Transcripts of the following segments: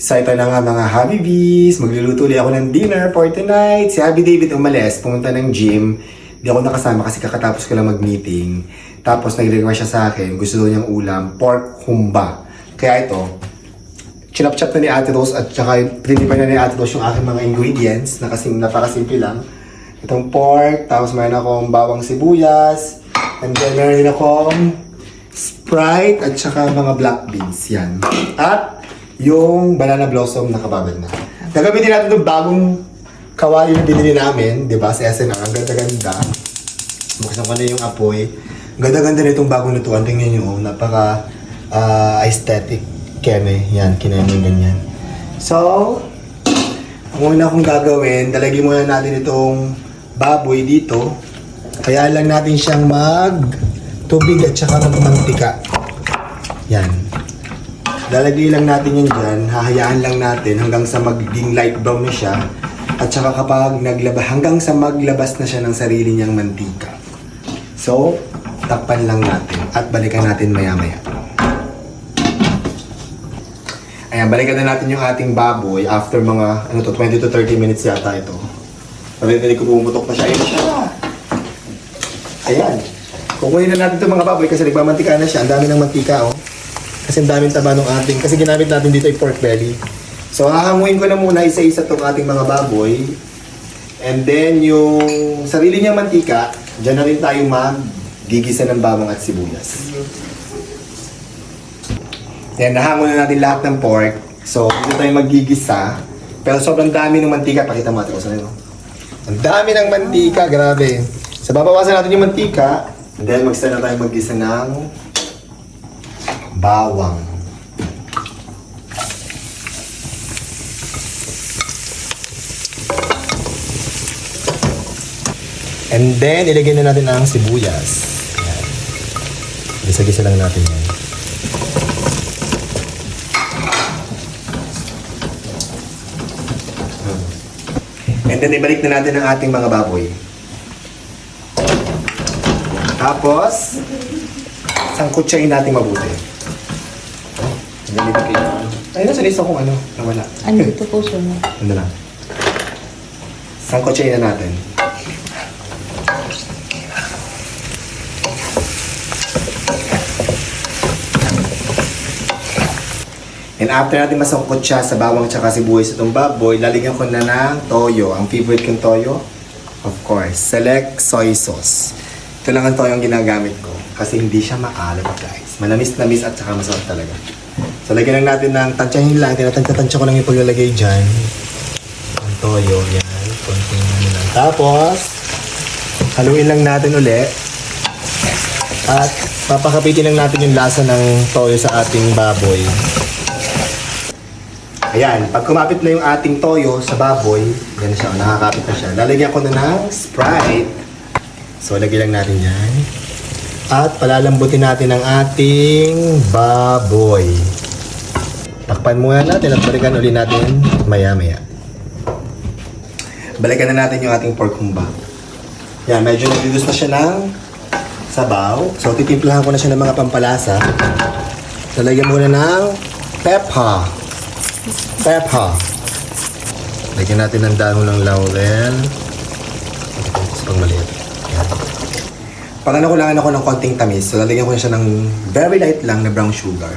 So ito na nga mga Habibis, magluluto ulit ako ng dinner for tonight. Si Habi David umalis, pumunta ng gym. Di ako nakasama kasi kakatapos ko lang mag-meeting. Tapos nag-request siya sa akin, gusto daw niyang ulam, pork humba. Kaya ito, chinap-chap na ni Ate Rose at saka pinipay na ni Ate Rose yung aking mga ingredients na kasing napakasimple lang. Itong pork, tapos mayroon akong bawang sibuyas, and then meron din akong Sprite at saka mga black beans. Yan. At yung banana blossom na kababad na. Nagamitin natin itong bagong kawali na binili namin, di ba, sa SNR. Ang ganda-ganda. Buksan ko na yung apoy. Ang ganda-ganda na itong bagong lutuan. Tingnan nyo, napaka aesthetic keme. Yan, kinain yung ganyan. So, ang una kong gagawin, dalagin muna natin itong baboy dito. Kaya lang natin siyang tubig at saka magmantika. Yan. Lalagay lang natin yan dyan, hahayaan lang natin hanggang sa magiging light brown na siya. At saka kapag hanggang sa maglabas na siya ng sarili niyang mantika. So, takpan lang natin at balikan natin maya-maya. Ayan, balikan na natin yung ating baboy after mga 20 to 30 minutes yata ito. Pag-tinig ko pumutok na siya. Ayan siya. Ayan. Kukunin na natin itong mga baboy kasi nagmamantika na siya. Ang dami ng mantika, oh. Kasi ang daming taba ng ating, kasi ginamit natin dito ay pork belly. So, hahanguin ko na muna isa-isa itong ating mga baboy. And then, yung sarili niyang mantika, dyan na rin tayo mag-gigisa ng bawang at sibuyas. Then, nahangon na natin lahat ng pork. So, dito tayo mag-gigisa. Pero sobrang dami ng mantika. Pakita mo natin ko sa nyo. Ang dami ng mantika, grabe. So, babawasan natin yung mantika. And then, mag-start na tayo mag-gisa ng bawang. And then, ilagay na natin ang sibuyas. Ayan. Gisa-gisa lang natin yan. And then, ibalik na natin ang ating mga baboy. Tapos, sangkutsain natin mabuti. Ayun, nasa lista kung nawala. Andito po siya. Ano lang. Sangkutsain na natin. And after natin masangkot siya sa bawang tsaka sibuyas itong baboy, lalagyan ko na ng toyo. Ang favorite kong toyo, of course, select soy sauce. Ito lang ang toyo ang ginagamit ko kasi hindi siya maalat, guys. Manamis-namis at saka masarap talaga. So, lagyan lang natin ng tansyahin lang. Tinatansya ko lang yung paglalagay dyan. Ang toyo, yan. Konting lang. Tapos, haluin lang natin ulit. At papakapitin lang natin yung lasa ng toyo sa ating baboy. Ayan, pag kumapit na yung ating toyo sa baboy, yan na siya, nakakapit na siya. Lalagyan ko na ng Sprite. So, lagyan lang natin yan. At palalambutin natin ang ating baboy. Takpan muna natin at balikan ulit natin maya-maya. Balikan na natin yung ating pork humba. Yan, medyo nag-reduce na siya ng sabaw. So, titimplahan ko na siya ng mga pampalasa. Lalagyan muna ng pepper. Lagyan natin ng dahon ng laurel. Ito pang maliit. Yan. Para nakulangan ako ng konting tamis, so lalagyan ko na siya ng very light lang na brown sugar.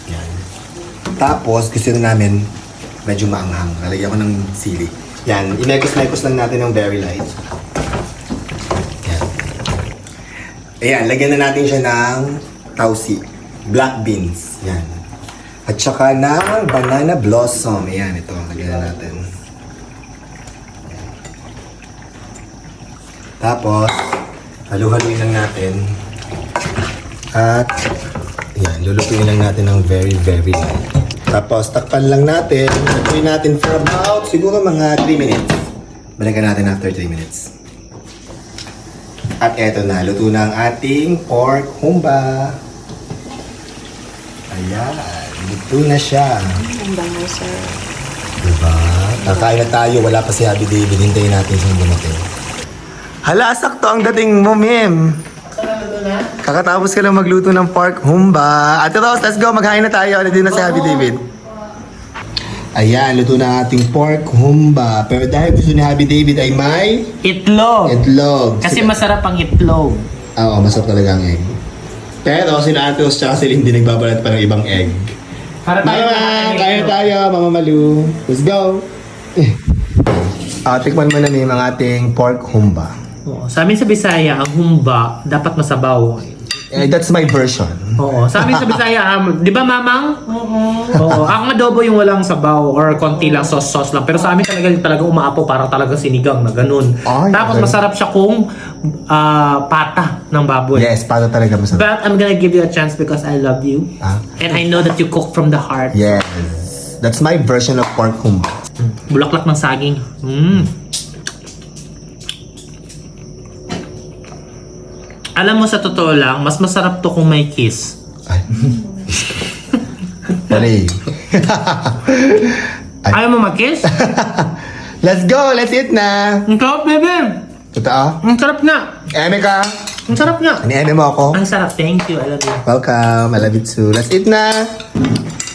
Yan. Tapos, gusto na namin medyo maanghang. Lalagyan ko ng sili. Yan. Inekos-mekos lang natin ng very light. Yan. Ayan. Lagyan na natin siya ng tausi. Black beans. Yan. At saka ng banana blossom. Ayan, ito. Lagyan na natin. Tapos, halu-haluin lang natin. At, ayan, lulutuin lang natin ng very, very light. Tapos, takpan lang natin. Lulutuin natin for about, siguro mga 3 minutes. Balikan natin after 3 minutes. At eto na, luto na ang ating pork humba. Ayan. Luto na siya. Ang bango, sir. Diba? Kakain na tayo. Wala pa si Habi David. Hintayin natin siyang dumating. Hala, sakto ang dating mo, Mim. Kakatapos ka lang magluto ng pork humba. Ate Rose, let's go. Maghain na tayo. Nandito na si Habi David. Ayan, luto na ang ating pork humba. Pero dahil gusto ni Happy David ay may Itlog. itlog. Kasi masarap ang itlog. Oo, masarap talaga ang egg. Pero si Atos tsaka si Lindy nagbabalat pa ng ibang egg. Para tayo Mama, kaya tayo, Mama Malu. Let's go. Tikman mo na ni mga ating pork humba. Oo. Sa amin sa Bisaya, ang humba dapat masabaw. That's my version. Oo. Sa amin sa Bisaya, di ba mamang? Oo. Ang adobo yung walang sabaw or konti lang sauce lang. Pero sa amin talaga umaapo para talaga sinigang na ganun. Ay, Tapos okay. masarap siya kung pata ng baboy. Yes, para talaga masarap. But I'm gonna give you a chance because I love you. Ah? And I know that you cook from the heart. Yes. That's my version of pork humba. Bulaklak ng saging. Alam mo sa totoo lang, mas masarap to kung may kiss. Ay. Dali. Ay. Ayaw mo mag-kiss? Let's go! Let's eat na! Ang sarap, baby! Totoo? Ang sarap nga! Eme ka? Ang sarap nga! Ani-eme mo ako? Ang sarap, thank you, I love you. Welcome. I love you too. Let's eat na!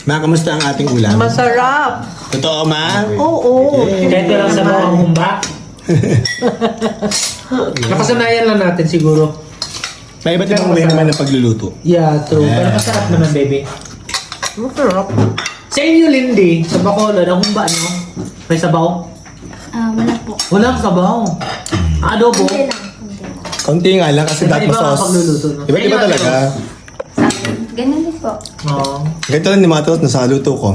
Ma, kamusta ang ating ulam? Masarap! Totoo, Ma? Oo! Kahit walang sabaw ang humba. Nakasanayan lang natin siguro. May iba't ibang way naman ng pagluluto. Yeah, true. Pero masarap naman, baby. Masarap! Sa inyo, Lindy, sa Bacolod, ang humba, no? May sabaw? Wala po. Walang sabaw. Adobo? Hindi lang. Hindi lang. Konti nga lang kasi dapat Iba-iba ang sauce. pagluluto, no? Iba't iba Kaya talaga. Sa akin, ganun din po. Oo. Ganito lang ni Matos na sa luto ko.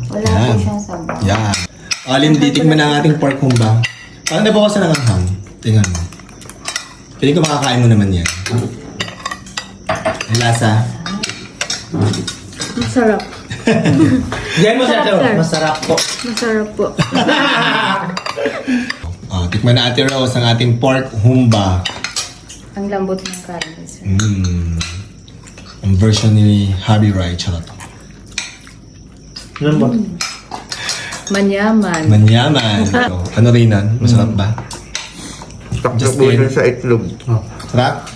Wala Yan. po siyang sabaw. Yan. Alin, titikman na ang ating pork humba. Parang nabawasan ng anghang. Tingnan mo. Pili ko makakain mo naman yan. Ang lasa. Masarap! Diyan mo siya, Masarap, sir. masarap po. Masarap po. Tikman na Ate Rose ang ating pork humba. Ang lambot ng karne, sir. Ang version ni Happy Rai. Charot. Ano ba? Manyaman. Manyaman. Ano rin yan? Masarap ba? Just Takbo sa itlog. Sarap?